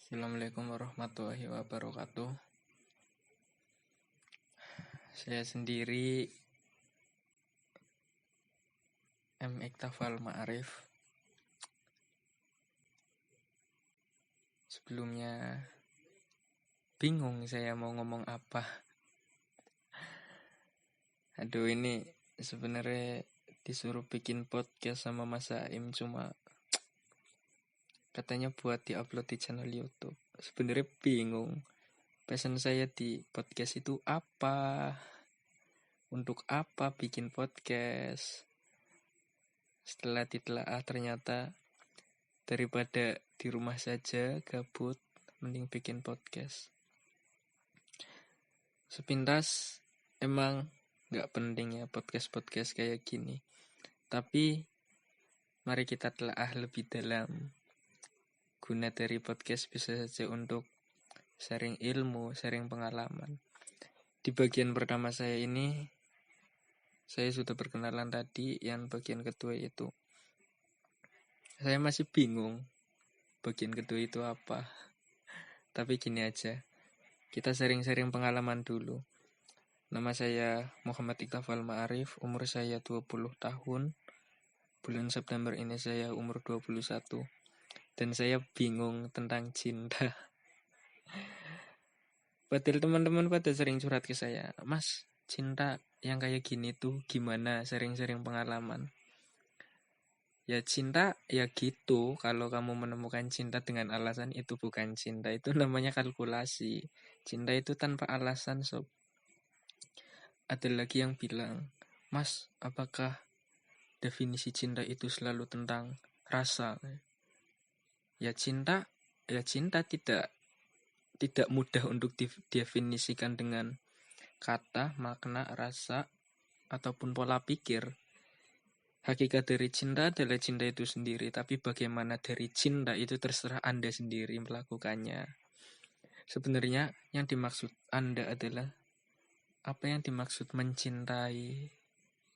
Assalamualaikum warahmatullahi wabarakatuh. Saya sendiri M. Iktafal Ma'arif. Sebelumnya bingung saya mau ngomong apa. Aduh, ini sebenarnya disuruh bikin podcast sama Mas Aim, cuma katanya buat diupload di channel YouTube. Sebenarnya bingung. Pesan saya di podcast itu apa? Untuk apa bikin podcast? Setelah ditelaah ternyata daripada di rumah saja gabut, mending bikin podcast. Sepintas emang gak penting ya podcast kayak gini, tapi mari kita telaah lebih dalam. Guna dari podcast bisa saja untuk sharing ilmu, sharing pengalaman. Di bagian pertama saya ini, saya sudah perkenalan tadi. Yang bagian kedua itu saya masih bingung bagian kedua itu apa. Tapi gini aja, kita sharing-sharing pengalaman dulu. Nama saya Muhammad Iktafal Ma'arif, umur saya 20 tahun. Bulan September ini saya umur 21. Dan saya bingung tentang cinta. Padahal teman-teman pada sering curhat ke saya, "Mas, cinta yang kayak gini tuh gimana? Sharing-sharing pengalaman." Ya cinta ya gitu. Kalau kamu menemukan cinta dengan alasan, itu bukan cinta. Itu namanya kalkulasi. Cinta itu tanpa alasan, sob. Ada lagi yang bilang, "Mas, apakah definisi cinta itu selalu tentang rasa?" Ya cinta tidak mudah untuk didefinisikan dengan kata, makna, rasa, ataupun pola pikir. Hakikat dari cinta adalah cinta itu sendiri, tapi bagaimana dari cinta itu terserah Anda sendiri melakukannya. Sebenarnya yang dimaksud Anda adalah apa yang dimaksud mencintai.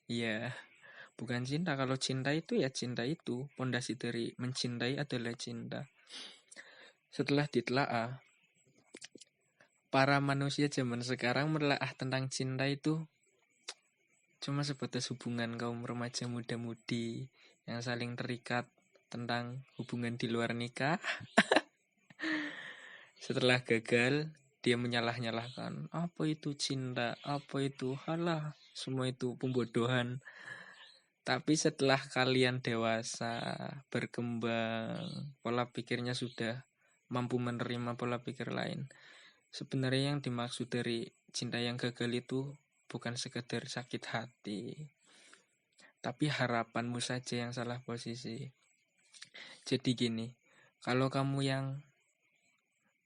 Ya, bukan cinta. Kalau cinta itu ya cinta itu. Pondasi dari mencintai adalah cinta. Setelah ditelaah, para manusia zaman sekarang menelaah tentang cinta itu cuma sebatas hubungan kaum remaja muda-mudi yang saling terikat tentang hubungan di luar nikah. Setelah gagal, dia menyalah-nyalahkan, apa itu cinta, apa itu halah, semua itu pembodohan. Tapi setelah kalian dewasa, berkembang, pola pikirnya sudah mampu menerima pola pikir lain. Sebenarnya yang dimaksud dari cinta yang gagal itu bukan sekedar sakit hati, tapi harapanmu saja yang salah posisi. Jadi gini, kalau kamu yang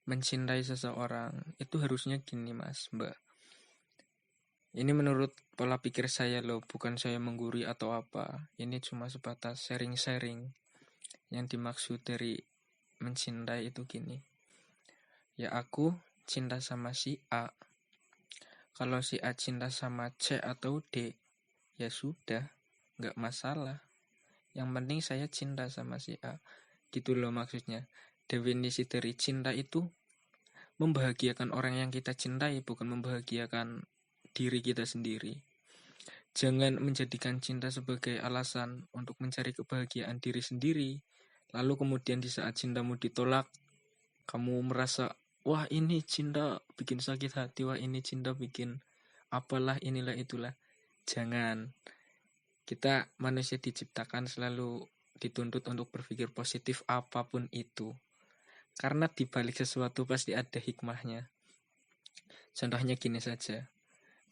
mencintai seseorang, itu harusnya gini mas, mbak. Ini menurut pola pikir saya loh, bukan saya menggurui atau apa. Ini cuma sebatas sharing-sharing. Yang dimaksud dari mencintai itu gini. Ya aku cinta sama si A. Kalau si A cinta sama C atau D, ya sudah, gak masalah. Yang penting saya cinta sama si A. Gitu loh maksudnya. Definisi dari cinta itu membahagiakan orang yang kita cintai, bukan membahagiakan diri kita sendiri. Jangan menjadikan cinta sebagai alasan untuk mencari kebahagiaan diri sendiri. Lalu kemudian di saat cintamu ditolak, kamu merasa, wah ini cinta bikin sakit hati, wah ini cinta bikin apalah, inilah itulah. Jangan. Kita manusia diciptakan selalu dituntut untuk berpikir positif apapun itu. Karena dibalik sesuatu pasti ada hikmahnya. Contohnya gini saja.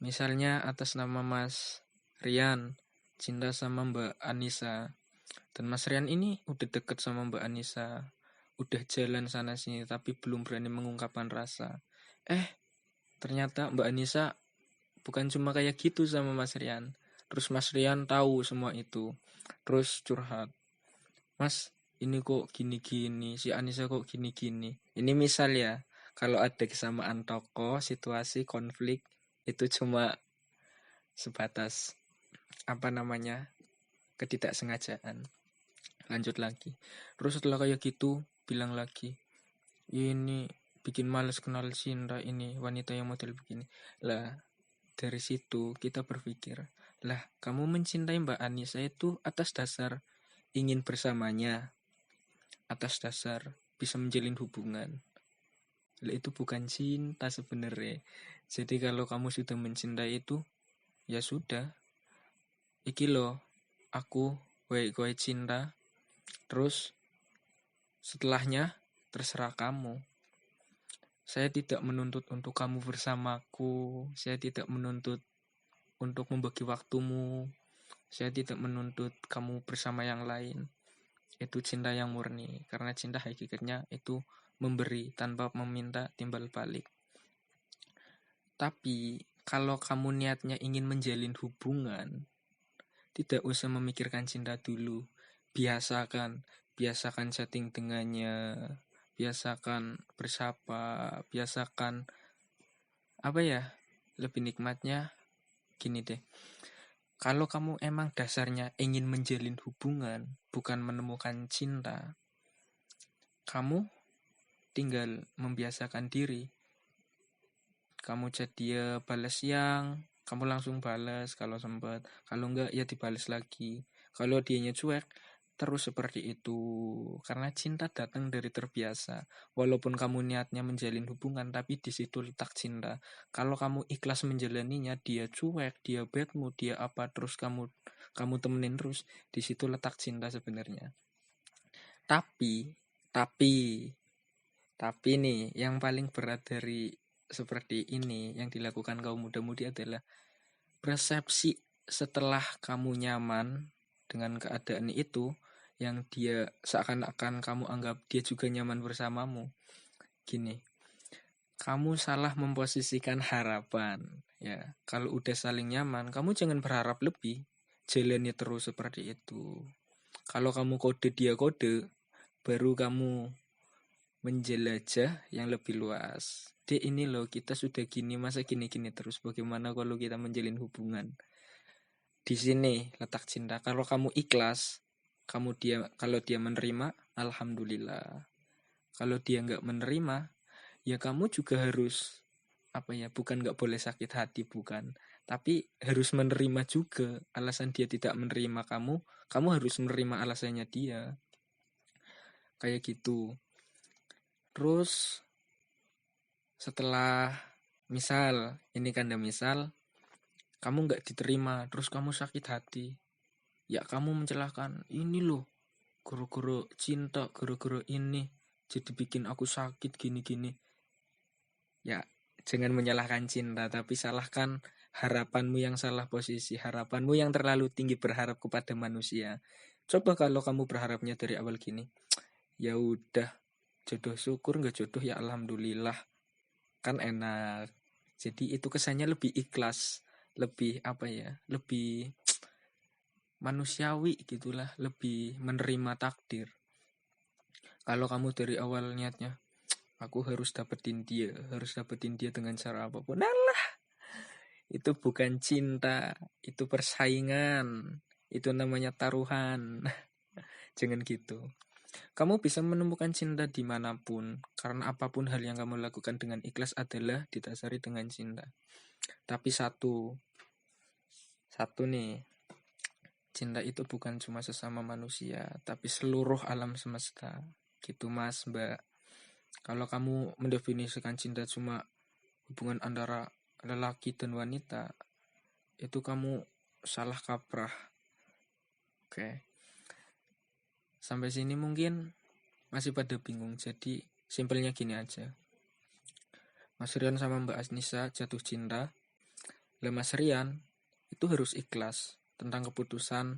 Misalnya atas nama Mas Rian cinta sama Mbak Anissa. Dan Mas Rian ini udah deket sama Mbak Anissa. Udah jalan sana sini tapi belum berani mengungkapkan rasa. Ternyata Mbak Anissa bukan cuma kayak gitu sama Mas Rian. Terus Mas Rian tahu semua itu. Terus curhat. Mas, ini kok gini-gini, si Anissa kok gini-gini. Ini misal ya, kalau ada kesamaan tokoh, situasi, konflik, itu cuma sebatas ketidaksengajaan. Lanjut lagi. Terus setelah kayak gitu, bilang lagi, ini bikin males kenal Cinta, ini wanita yang model begini. Lah, dari situ kita berpikir, lah kamu mencintai Mbak Anissa itu atas dasar ingin bersamanya, atas dasar bisa menjalin hubungan. Lah itu bukan cinta sebenarnya. Jadi kalau kamu sudah mencintai itu, ya sudah. Iki loh, aku kowe cinta, terus setelahnya terserah kamu. Saya tidak menuntut untuk kamu bersamaku, saya tidak menuntut untuk membagi waktumu, saya tidak menuntut kamu bersama yang lain. Itu cinta yang murni, karena cinta hakikatnya itu memberi tanpa meminta timbal balik. Tapi kalau kamu niatnya ingin menjalin hubungan, tidak usah memikirkan cinta dulu. Biasakan chatting dengannya, biasakan bersapa, biasakan apa ya? Lebih nikmatnya gini deh. Kalau kamu emang dasarnya ingin menjalin hubungan, bukan menemukan cinta, kamu tinggal membiasakan diri. Kamu chat dia balas siang, kamu langsung balas kalau sempat. Kalau enggak ya dibalas lagi. Kalau dianya cuek, terus seperti itu. Karena cinta datang dari terbiasa. Walaupun kamu niatnya menjalin hubungan, tapi di situ letak cinta. Kalau kamu ikhlas menjalaninya, dia cuek, dia bad mood, dia apa, terus kamu temenin terus, di situ letak cinta sebenarnya. Tapi nih, yang paling berat dari seperti ini yang dilakukan kaum muda-mudi adalah persepsi setelah kamu nyaman dengan keadaan itu, yang dia seakan-akan kamu anggap dia juga nyaman bersamamu. Gini, kamu salah memposisikan harapan. Ya, kalau udah saling nyaman, kamu jangan berharap lebih. Jalani terus seperti itu. Kalau kamu kode dia kode, baru kamu menjelajah yang lebih luas. Ini loh, kita sudah gini, masa gini-gini terus. Bagaimana kalau kita menjalin hubungan? Di sini letak cinta. Kalau kamu ikhlas, kalau dia menerima, alhamdulillah. Kalau dia nggak menerima, ya kamu juga harus bukan nggak boleh sakit hati, bukan, tapi harus menerima juga. Alasan dia tidak menerima kamu harus menerima alasannya dia, kayak gitu. Terus setelah misal kamu nggak diterima, terus kamu sakit hati, ya kamu mencelakakan ini loh, guru-guru cinta, guru-guru ini jadi bikin aku sakit gini-gini. Ya jangan menyalahkan cinta, tapi salahkan harapanmu yang salah posisi, harapanmu yang terlalu tinggi berharap kepada manusia. Coba kalau kamu berharapnya dari awal gini, ya udah, jodoh syukur, nggak jodoh ya alhamdulillah, kan enak. Jadi itu kesannya lebih ikhlas, lebih lebih manusiawi gitulah, lebih menerima takdir. Kalau kamu dari awal niatnya, aku harus dapetin dia dengan cara apapun, nah, itu bukan cinta, itu persaingan, itu namanya taruhan. Jangan gitu. Kamu bisa menemukan cinta dimanapun, karena apapun hal yang kamu lakukan dengan ikhlas adalah didasari dengan cinta. Tapi satu nih, cinta itu bukan cuma sesama manusia, tapi seluruh alam semesta. Gitu Mas, Mbak. Kalau kamu mendefinisikan cinta cuma hubungan antara lelaki dan wanita, itu kamu salah kaprah. Oke. Sampai sini mungkin masih pada bingung. Jadi simpelnya gini aja. Mas Rian sama Mbak Anissa jatuh cinta. Lah Mas Rian itu harus ikhlas tentang keputusan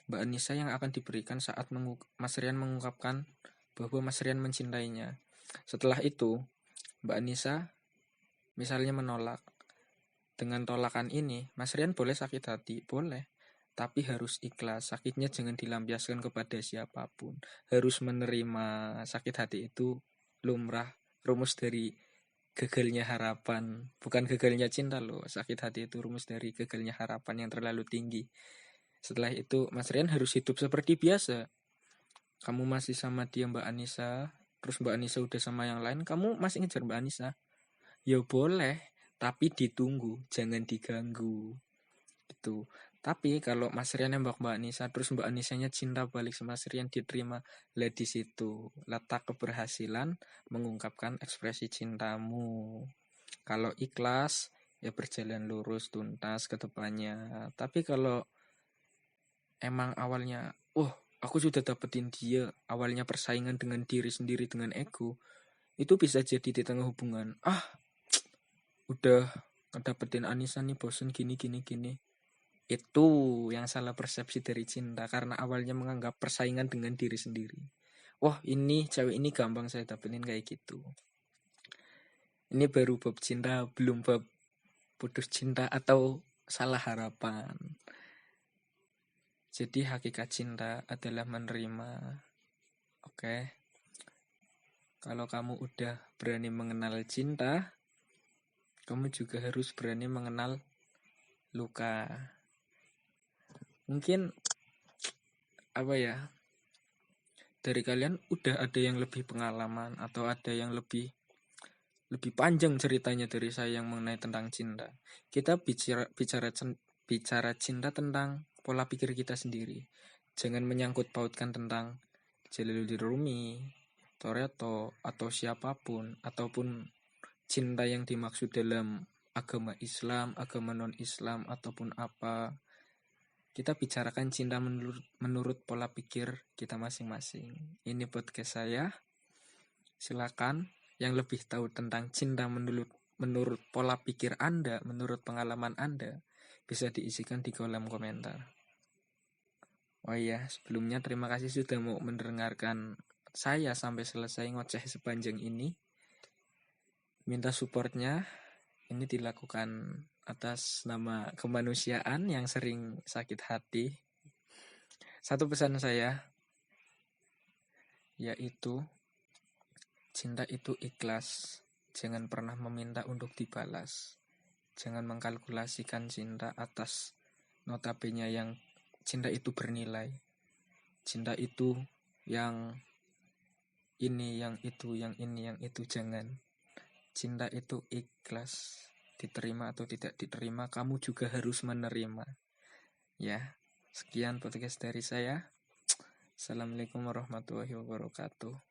Mbak Anissa yang akan diberikan saat Mas Rian mengungkapkan bahwa Mas Rian mencintainya. Setelah itu, Mbak Anissa misalnya menolak. Dengan tolakan ini, Mas Rian boleh sakit hati, boleh. Tapi harus ikhlas, sakitnya jangan dilampiaskan kepada siapapun. Harus menerima, sakit hati itu lumrah, rumus dari gagalnya harapan. Bukan gagalnya cinta loh, sakit hati itu rumus dari gagalnya harapan yang terlalu tinggi. Setelah itu Mas Rian harus hidup seperti biasa. Kamu masih sama dia Mbak Anissa, terus Mbak Anissa udah sama yang lain, kamu masih ngejar Mbak Anissa? Ya boleh, tapi ditunggu, jangan diganggu. Itu. Tapi kalau Mas Rian nembak Mbak Anissa, terus Mbak Anissanya cinta balik sama Mas Rian, diterima. Lah di situ letak keberhasilan mengungkapkan ekspresi cintamu. Kalau ikhlas, ya berjalan lurus tuntas ke depannya. Tapi kalau emang awalnya, aku sudah dapetin dia, awalnya persaingan dengan diri sendiri, dengan ego, itu bisa jadi di tengah hubungan, udah ngedapetin Anissa nih, bosen gini gini gini. Itu yang salah persepsi dari cinta, karena awalnya menganggap persaingan dengan diri sendiri. Wah, ini cewek ini gampang saya dapetin kayak gitu. Ini baru bab cinta, belum bab putus cinta atau salah harapan. Jadi hakikat cinta adalah menerima. Oke. Kalau kamu udah berani mengenal cinta, kamu juga harus berani mengenal luka. Mungkin apa ya? Dari kalian udah ada yang lebih pengalaman atau ada yang lebih panjang ceritanya dari saya yang mengenai tentang cinta. Kita bicara cinta tentang pola pikir kita sendiri. Jangan menyangkut pautkan tentang Jalaluddin Rumi, Toretto, atau siapapun, ataupun cinta yang dimaksud dalam agama Islam, agama non-Islam, ataupun apa. Kita bicarakan cinta menurut pola pikir kita masing-masing. Ini podcast saya. Silakan yang lebih tahu tentang cinta menurut pola pikir Anda, menurut pengalaman Anda, bisa diisikan di kolom komentar. Oh iya, sebelumnya terima kasih sudah mau mendengarkan saya sampai selesai ngoceh sepanjang ini. Minta supportnya, ini dilakukan atas nama kemanusiaan yang sering sakit hati. Satu pesan saya, yaitu cinta itu ikhlas. Jangan pernah meminta untuk dibalas. Jangan mengkalkulasikan cinta atas notabene yang cinta itu bernilai. Cinta itu yang ini, yang itu, yang ini, yang itu. Jangan. Cinta itu ikhlas. Diterima atau tidak diterima, kamu juga harus menerima. Ya, sekian podcast dari saya. Assalamualaikum warahmatullahi wabarakatuh.